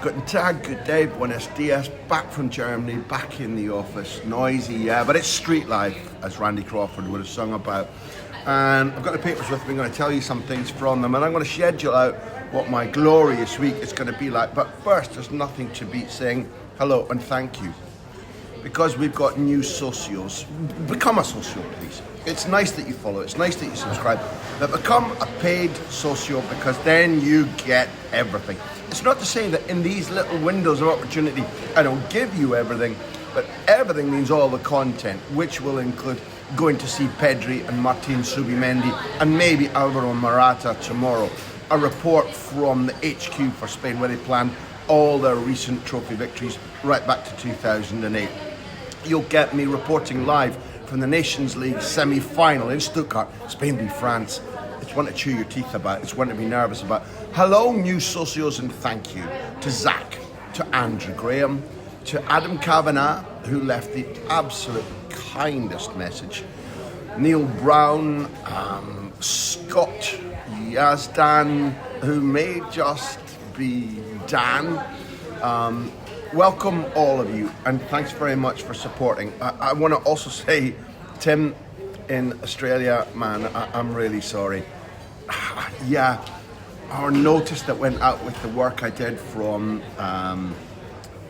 Guten Tag, good day, buenos dias, back from Germany, back in the office, noisy, yeah, but it's street life, as Randy Crawford would have sung about. And I've got the papers with me, I'm going to tell you some things from them, and I'm going to schedule out what my glorious week is going to be like. But first, there's nothing to beat saying hello and thank you. Because we've got new socios. Become a socio, please. It's nice that you follow, it's nice that you subscribe, but become a paid socio, because then you get everything. It's not to say that in these little windows of opportunity I don't give you everything, but everything means all the content, which will include going to see Pedri and Martin Subimendi and maybe Alvaro Morata tomorrow. A report from the HQ for Spain where they planned all their recent trophy victories right back to 2008. You'll get me reporting live from the Nations League semi-final in Stuttgart. Spain v France. It's one to chew your teeth about. It's one to be nervous about. Hello, new socios, and thank you to Zach, to Andrew Graham, to Adam Kavanagh, who left the absolute kindest message. Neil Brown, Scott Yazdan, who may just be Dan. Welcome all of you, and thanks very much for supporting. I want to also say, Tim in Australia, man, I'm really sorry. Yeah, our notice that went out with the work I did from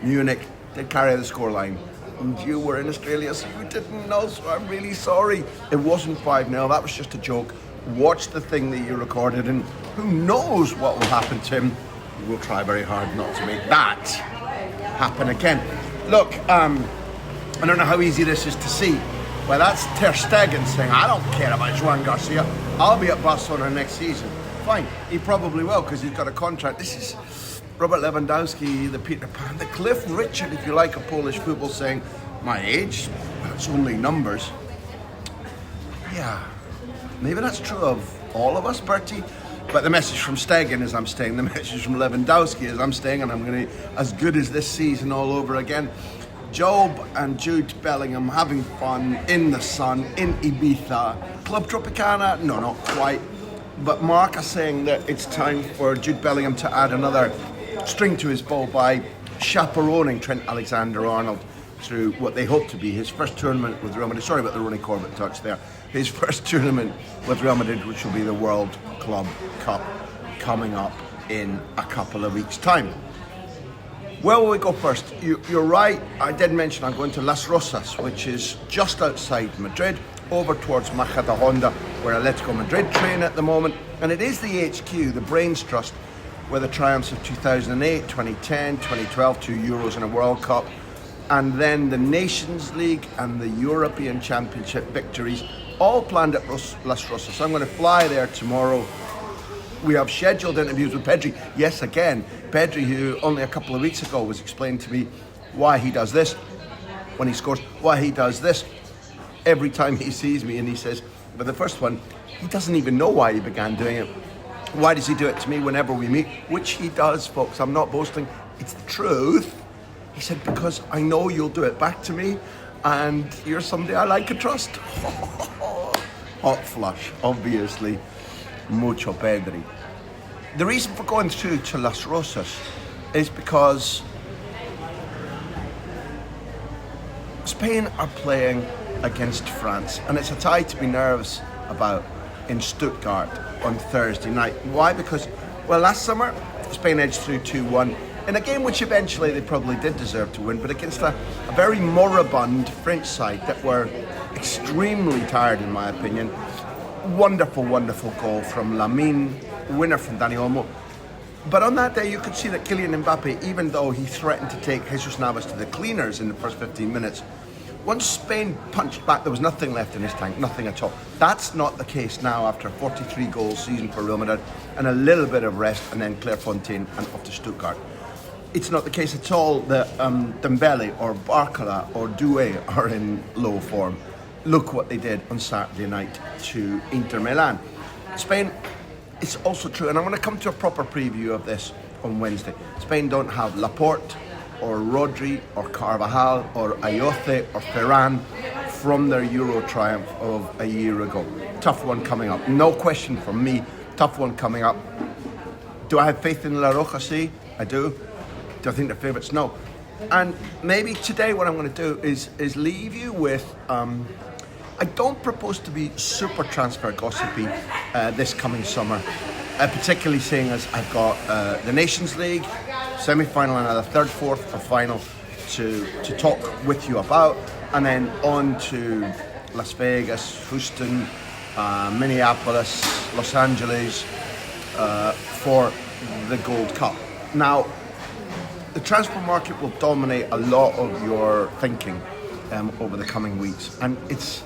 Munich did carry the scoreline. And you were in Australia, so you didn't know, so I'm really sorry. It wasn't 5-0, that was just a joke. Watch the thing that you recorded, and who knows what will happen, Tim. We'll try very hard not to make that happen again. Look, I don't know how easy this is to see. Well, that's Ter Stegen saying, I don't care about Joan Garcia. I'll be at Barcelona next season. Fine, he probably will, because he's got a contract. This is Robert Lewandowski, the Peter Pan, the Cliff Richard, if you like, of Polish football, saying, my age, it's only numbers. Yeah, maybe that's true of all of us, Bertie. But the message from Stegen is I'm staying. The message from Lewandowski is I'm staying, and I'm going to be as good as this season all over again. Job and Jude Bellingham having fun in the sun, in Ibiza. Club Tropicana? No, not quite. But Mark is saying that it's time for Jude Bellingham to add another string to his bow by chaperoning Trent Alexander-Arnold through what they hope to be his first tournament with Real Madrid. Sorry about the Ronnie Corbett touch there. His first tournament with Real Madrid, which will be the World Club Cup, coming up in a couple of weeks' time. Where will we go first? You're right, I did mention I'm going to Las Rosas, which is just outside Madrid, over towards Majadahonda, where Atletico Madrid train at the moment. And it is the HQ, the Brains Trust, where the triumphs of 2008, 2010, 2012, 2 Euros and a World Cup, and then the Nations League and the European Championship victories, all planned at Las Rosas. So I'm going to fly there tomorrow. We have scheduled interviews with Pedri. Yes, again, Pedri, who only a couple of weeks ago was explaining to me why he does this when he scores, why he does this every time he sees me. And he says, but the first one, he doesn't even know why he began doing it. Why does he do it to me whenever we meet? Which he does, folks. I'm not boasting. It's the truth. He said, because I know you'll do it back to me, and you're somebody I like and trust. Hot flush, obviously. Mucho Pedri. The reason for going through to Las Rosas is because Spain are playing against France, and it's a tie to be nervous about in Stuttgart on Thursday night. Why? Because, well, last summer Spain edged through 2-1 in a game which eventually they probably did deserve to win, but against a very moribund French side that were extremely tired, in my opinion. Wonderful, wonderful goal from Lamine, winner from Dani Olmo. But on that day, you could see that Kylian Mbappé, even though he threatened to take Jesus Navas to the cleaners in the first 15 minutes, once Spain punched back, there was nothing left in his tank, nothing at all. That's not the case now after a 43-goal season for Real Madrid and a little bit of rest, and then Clairefontaine and off to Stuttgart. It's not the case at all that Dembele or Barcola or Doué are in low form. Look what they did on Saturday night to Inter Milan. Spain, it's also true, and I'm going to come to a proper preview of this on Wednesday. Spain don't have Laporte or Rodri or Carvajal or Ayoce or Ferran from their Euro triumph of a year ago. Tough one coming up. No question from me. Tough one coming up. Do I have faith in La Roja? See, I do. Do I think they're favourites? No. And maybe today what I'm going to do is leave you with... I don't propose to be super transfer gossipy this coming summer, particularly seeing as I've got the Nations League, semi-final and either third, fourth or final to talk with you about, and then on to Las Vegas, Houston, Minneapolis, Los Angeles for the Gold Cup. Now, the transfer market will dominate a lot of your thinking over the coming weeks, and it's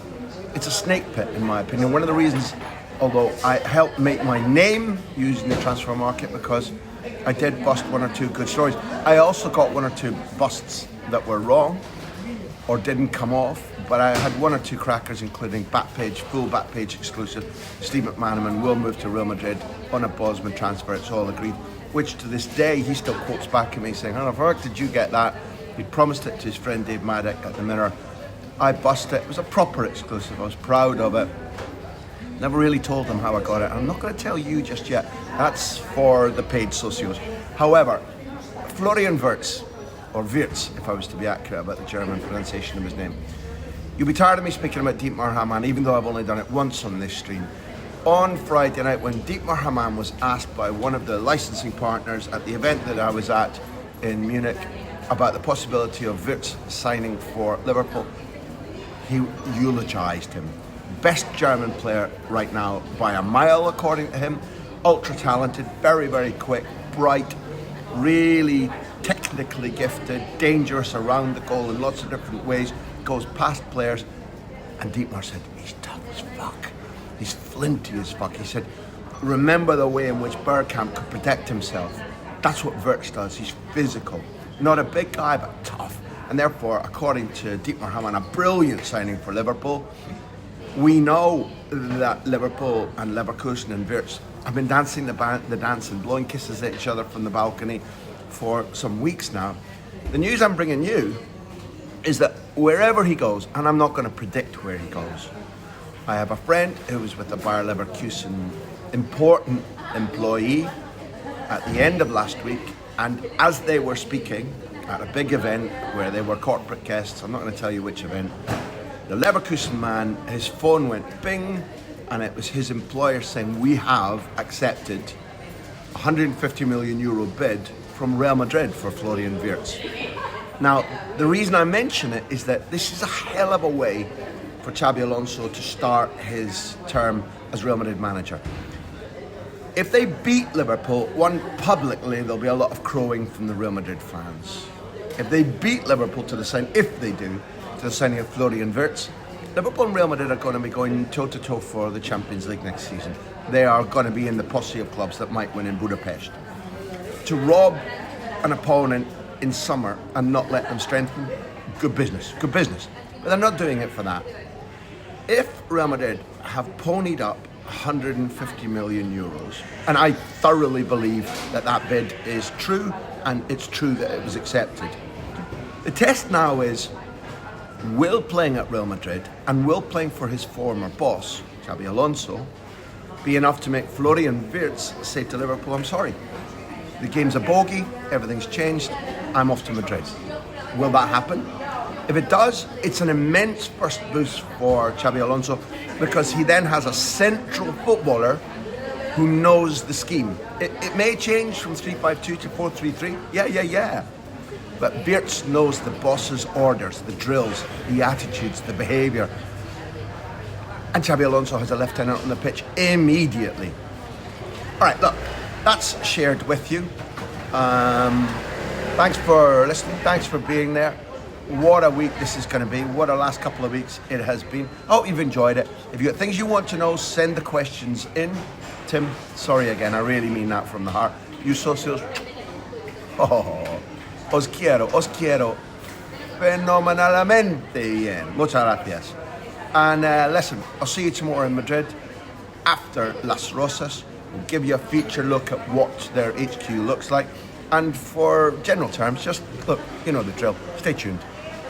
a snake pit in my opinion. One of the reasons, although I helped make my name using the transfer market, because I did bust one or two good stories, I also got one or two busts that were wrong or didn't come off, but I had one or two crackers, including Backpage, full Backpage exclusive. Steve McManaman will move to Real Madrid on a Bosman transfer, it's all agreed, which to this day he still quotes back at me saying, "How the fuck did you get that?" He promised it to his friend Dave Maddock at the Mirror. I bust it. It was a proper exclusive. I was proud of it. Never really told them how I got it. I'm not going to tell you just yet. That's for the paid socios. However, Florian Wirtz, or Wirtz, if I was to be accurate about the German pronunciation of his name. You'll be tired of me speaking about Dietmar Hamann, even though I've only done it once on this stream. On Friday night, when Dietmar Hamann was asked by one of the licensing partners at the event that I was at in Munich about the possibility of Wirtz signing for Liverpool, he eulogised him. Best German player right now by a mile, according to him. Ultra talented, very, very quick, bright, really technically gifted, dangerous around the goal in lots of different ways, goes past players. And Dietmar said, he's tough as fuck. He's flinty as fuck. He said, remember the way in which Bergkamp could protect himself. That's what Wirtz does. He's physical. Not a big guy, but tough. And therefore, according to Dietmar Hamann, a brilliant signing for Liverpool. We know that Liverpool and Leverkusen and Wirtz have been dancing the dance and blowing kisses at each other from the balcony for some weeks now. The news I'm bringing you is that wherever he goes, and I'm not going to predict where he goes, I have a friend who was with the Bayer Leverkusen important employee at the end of last week, and as they were speaking at a big event where they were corporate guests, I'm not going to tell you which event, the Leverkusen man, his phone went bing, and it was his employer saying, we have accepted a 150 million euro bid from Real Madrid for Florian Wirtz. Now, the reason I mention it is that this is a hell of a way for Xabi Alonso to start his term as Real Madrid manager. If they beat Liverpool, one, publicly, there'll be a lot of crowing from the Real Madrid fans. If they beat Liverpool to the sign, if they do, to the signing of Florian Wirtz, Liverpool and Real Madrid are going to be going toe-to-toe for the Champions League next season. They are going to be in the posse of clubs that might win in Budapest. To rob an opponent in summer and not let them strengthen, good business. But they're not doing it for that. If Real Madrid have ponied up 150 million euros, and I thoroughly believe that that bid is true, and it's true that it was accepted. The test now is, will playing at Real Madrid and will playing for his former boss, Xabi Alonso, be enough to make Florian Wirtz say to Liverpool, I'm sorry, the game's a bogey, everything's changed, I'm off to Madrid. Will that happen? If it does, it's an immense first boost for Xabi Alonso, because he then has a central footballer who knows the scheme. It may change from 3-5-2 to 4-3-3, yeah. But Wirtz knows the boss's orders, the drills, the attitudes, the behaviour. And Xabi Alonso has a lieutenant on the pitch immediately. All right, look, that's shared with you. Thanks for listening, thanks for being there. What a week this is going to be. What a last couple of weeks it has been. I hope you've enjoyed it. If you've got things you want to know, send the questions in. Tim, sorry again, I really mean that from the heart. You socios, os quiero fenomenalmente bien. Muchas gracias. And listen, I'll see you tomorrow in Madrid after Las Rosas. We'll give you a feature look at what their HQ looks like. And for general terms, just look, you know the drill. Stay tuned.